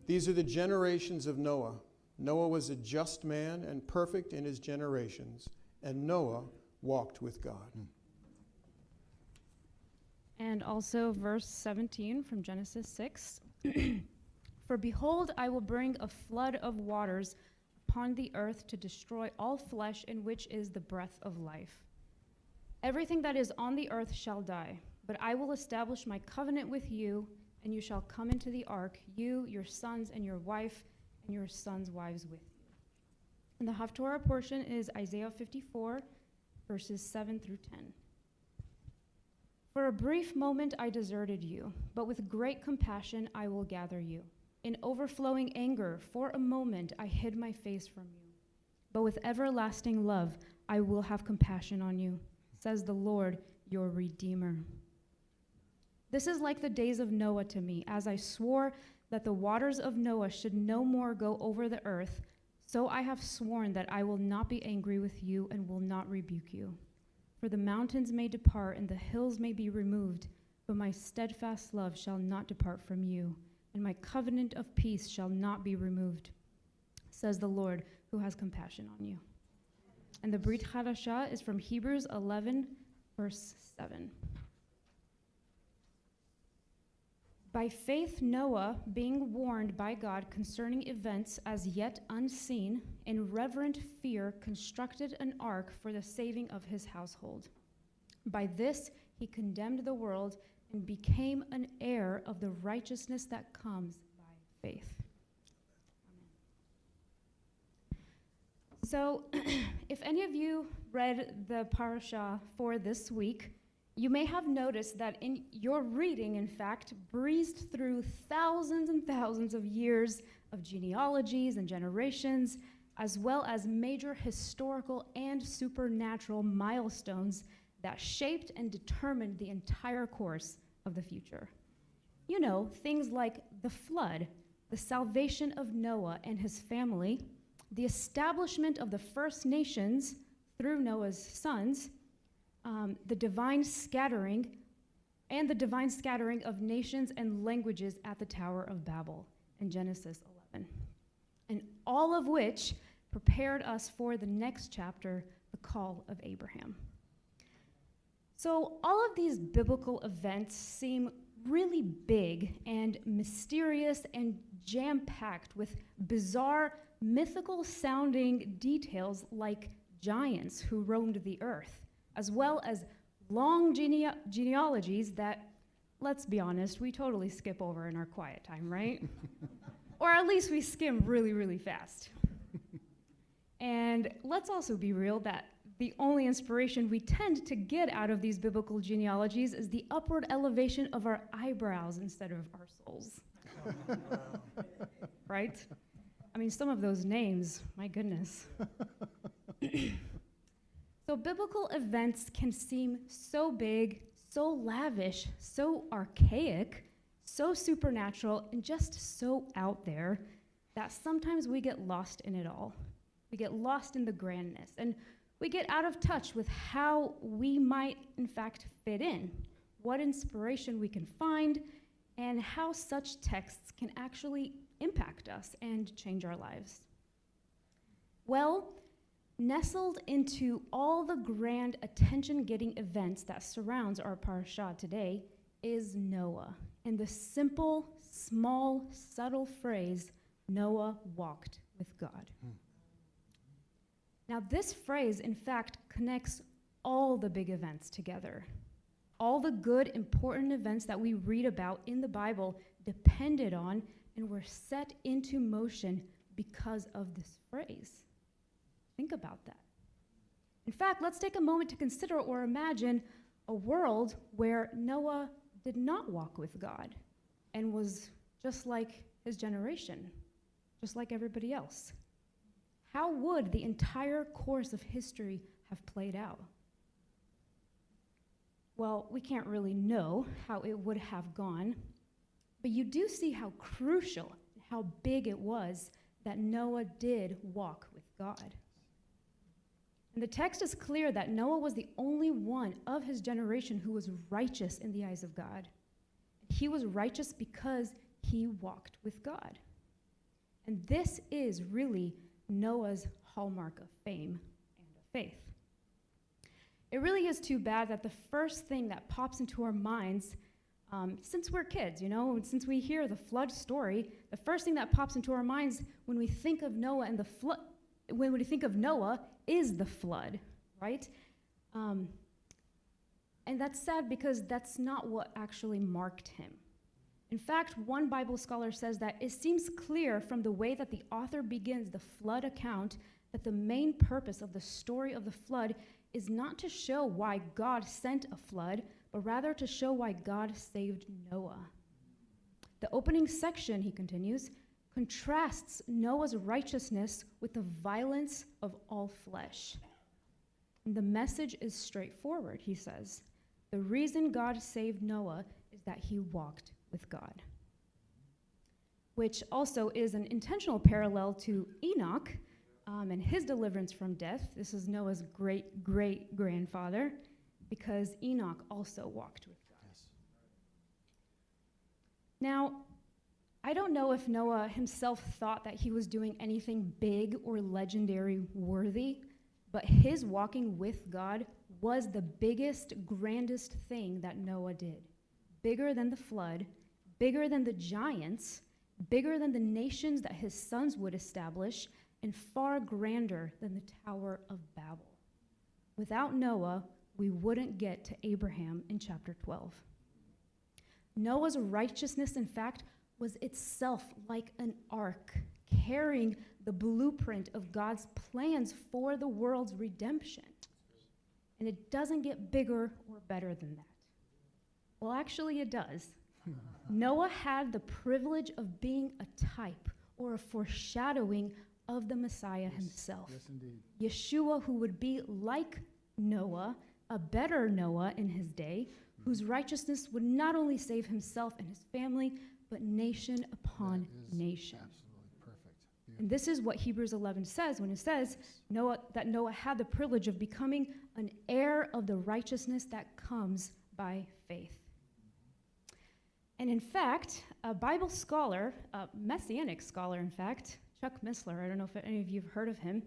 These are the generations of Noah. Noah was a just man and perfect in his generations, and Noah walked with God. And also verse 17 from Genesis 6. For behold, I will bring a flood of waters upon the earth to destroy all flesh in which is the breath of life. Everything that is on the earth shall die, but I will establish my covenant with you, and you shall come into the ark, you, your sons, and your wife, and your sons' wives with you. And the Haftorah portion is Isaiah 54, verses 7 through 10. For a brief moment I deserted you, but with great compassion I will gather you. In overflowing anger, for a moment I hid my face from you. But with everlasting love I will have compassion on you, says the Lord, your Redeemer. This is like the days of Noah to me, as I swore that the waters of Noah should no more go over the earth, so I have sworn that I will not be angry with you and will not rebuke you. For the mountains may depart and the hills may be removed, but my steadfast love shall not depart from you, and my covenant of peace shall not be removed, says the Lord, who has compassion on you. And the Brit Hadashah is from Hebrews 11, verse 7. By faith, Noah, being warned by God concerning events as yet unseen, in reverent fear constructed an ark for the saving of his household. By this he condemned the world and became an heir of the righteousness that comes by faith. Amen. So, if any of you read the parashah for this week, you may have noticed that in your reading, in fact, breezed through thousands and thousands of years of genealogies and generations, as well as major historical and supernatural milestones that shaped and determined the entire course of the future. You know, things like the flood, the salvation of Noah and his family, the establishment of the first nations through Noah's sons, the divine scattering of nations and languages at the Tower of Babel in Genesis 11. And all of which prepared us for the next chapter, the call of Abraham. So all of these biblical events seem really big and mysterious and jam-packed with bizarre, mythical-sounding details like giants who roamed the earth, as well as long genealogies that, let's be honest, we totally skip over in our quiet time, right? Or at least we skim really, really fast. And let's also be real that the only inspiration we tend to get out of these biblical genealogies is the upward elevation of our eyebrows instead of our souls. Right? I mean, some of those names, my goodness. So biblical events can seem so big, so lavish, so archaic, so supernatural, and just so out there that sometimes we get lost in it all. We get lost in the grandness, and we get out of touch with how we might, in fact, fit in, what inspiration we can find, and how such texts can actually impact us and change our lives. Well, nestled into all the grand attention-getting events that surrounds our parashah today is Noah, and the simple, small, subtle phrase, Noah walked with God. Now, this phrase, in fact, connects all the big events together. All the good, important events that we read about in the Bible depended on and were set into motion because of this phrase. Think about that. In fact, let's take a moment to consider or imagine a world where Noah did not walk with God and was just like his generation, just like everybody else. How would the entire course of history have played out? Well, we can't really know how it would have gone, but you do see how crucial, how big it was that Noah did walk with God. And the text is clear that Noah was the only one of his generation who was righteous in the eyes of God. He was righteous because he walked with God. And this is really Noah's hallmark of fame and of faith. It really is too bad that the first thing that pops into our minds, since we're kids, and since we hear the flood story, the first thing that pops into our minds when we think of Noah and the flood, when we think of Noah, is the flood, right? And that's sad because that's not what actually marked him. In fact, one Bible scholar says that it seems clear from the way that the author begins the flood account that the main purpose of the story of the flood is not to show why God sent a flood, but rather to show why God saved Noah. The opening section, he continues, contrasts Noah's righteousness with the violence of all flesh. And the message is straightforward, he says. The reason God saved Noah is that he walked with God, which also is an intentional parallel to Enoch and his deliverance from death. This is Noah's great-great-grandfather, because Enoch also walked with God. Yes. Now, I don't know if Noah himself thought that he was doing anything big or legendary worthy, but his walking with God was the biggest, grandest thing that Noah did. Bigger than the flood, bigger than the giants, bigger than the nations that his sons would establish, and far grander than the Tower of Babel. Without Noah, we wouldn't get to Abraham in chapter 12. Noah's righteousness, in fact, was itself like an ark, carrying the blueprint of God's plans for the world's redemption. And it doesn't get bigger or better than that. Well, actually, it does. Noah had the privilege of being a type or a foreshadowing of the Messiah himself. Yes, indeed. Yeshua, who would be like Noah, a better Noah in his day, whose righteousness would not only save himself and his family, but nation upon That is nation. absolutely perfect. And this is what Hebrews 11 says when it says that Noah had the privilege of becoming an heir of the righteousness that comes by faith. And in fact, a Bible scholar, a messianic scholar, in fact, Chuck Missler, I don't know if any of you have heard of him,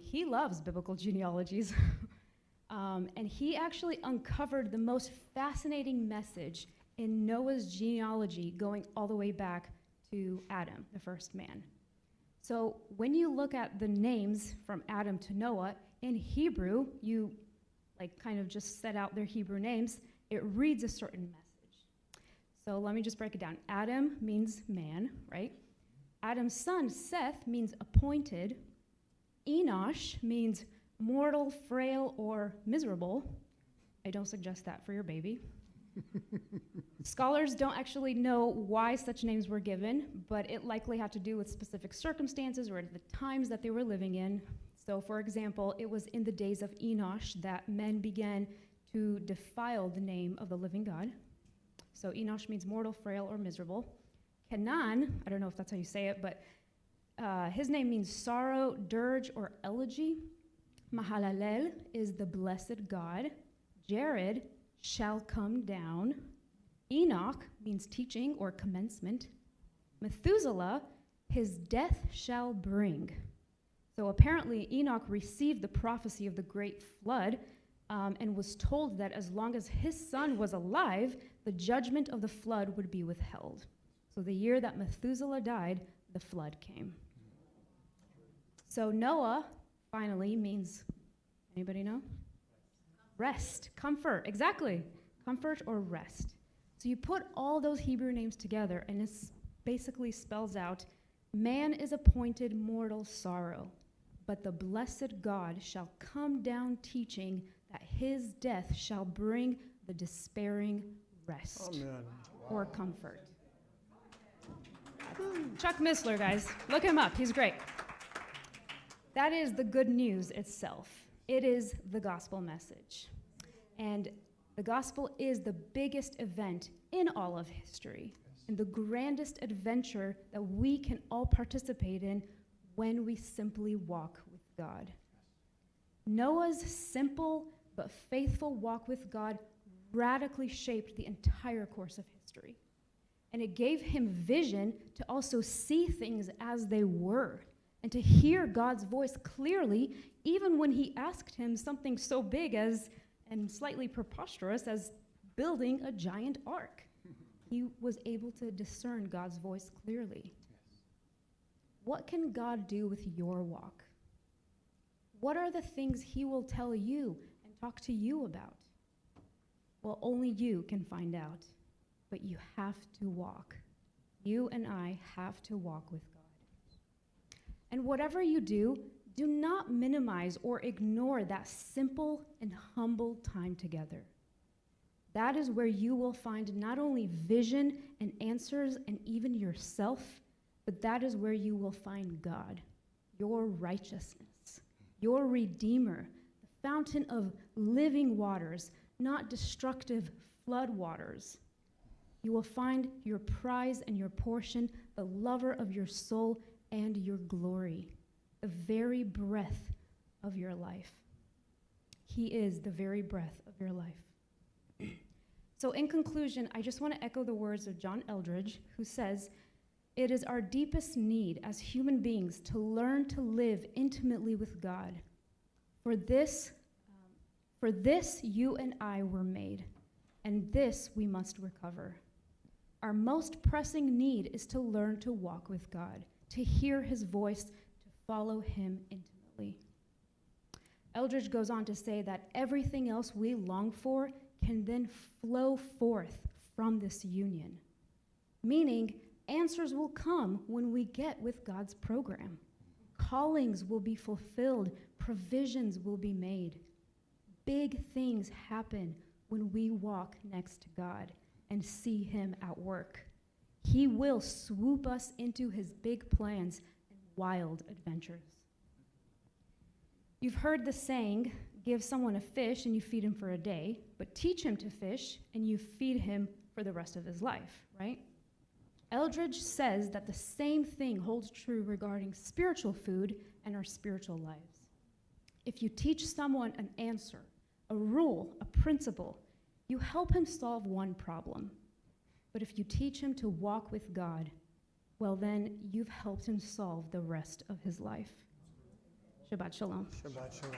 he loves biblical genealogies. And he actually uncovered the most fascinating message in Noah's genealogy going all the way back to Adam, the first man. So when you look at the names from Adam to Noah, in Hebrew, you kind of just set out their Hebrew names, it reads a certain message. So let me just break it down. Adam means man, right? Adam's son, Seth, means appointed. Enosh means mortal, frail, or miserable. I don't suggest that for your baby. Scholars don't actually know why such names were given, but it likely had to do with specific circumstances or the times that they were living in. So, for example, it was in the days of Enosh that men began to defile the name of the living God. So Enosh means mortal, frail, or miserable. Canaan, I don't know if that's how you say it, but his name means sorrow, dirge, or elegy. Mahalalel is the blessed God. Jared, shall come down. Enoch means teaching or commencement. Methuselah, his death shall bring. So apparently Enoch received the prophecy of the great flood and was told that as long as his son was alive, the judgment of the flood would be withheld. So the year that Methuselah died, the flood came. So Noah finally means, anybody know? Rest, comfort, exactly. Comfort or rest. So you put all those Hebrew names together and it basically spells out, man is appointed mortal sorrow, but the blessed God shall come down teaching that his death shall bring the despairing rest Amen. or comfort. Chuck Missler, guys. Look him up. He's great. That is the good news itself. It is the gospel message. And the gospel is the biggest event in all of history and the grandest adventure that we can all participate in when we simply walk with God. Noah's simple but faithful walk with God radically shaped the entire course of history. And it gave him vision to also see things as they were and to hear God's voice clearly, even when he asked him something so big as, and slightly preposterous as, building a giant ark. He was able to discern God's voice clearly. What can God do with your walk? What are the things he will tell you and talk to you about? Well, only you can find out, but you have to walk. You and I have to walk with God. And whatever you do, do not minimize or ignore that simple and humble time together. That is where you will find not only vision and answers and even yourself, but that is where you will find God, your righteousness, your Redeemer, the fountain of living waters, not destructive flood waters. You will find your prize and your portion, the lover of your soul and your glory, the very breath of your life. He is the very breath of your life. So in conclusion, I just want to echo the words of John Eldredge, who says, "It is our deepest need as human beings to learn to live intimately with God. For this you and I were made, and this we must recover. Our most pressing need is to learn to walk with God, to hear his voice, to follow him intimately." Eldridge goes on to say that everything else we long for can then flow forth from this union, meaning answers will come when we get with God's program. Callings will be fulfilled, provisions will be made. Big things happen when we walk next to God and see him at work. He will swoop us into his big plans and wild adventures. You've heard the saying, give someone a fish and you feed him for a day, but teach him to fish and you feed him for the rest of his life, right? Eldridge says that the same thing holds true regarding spiritual food and our spiritual lives. If you teach someone an answer, a rule, a principle, you help him solve one problem. But if you teach him to walk with God, well then you've helped him solve the rest of his life. Shabbat shalom. Shabbat shalom.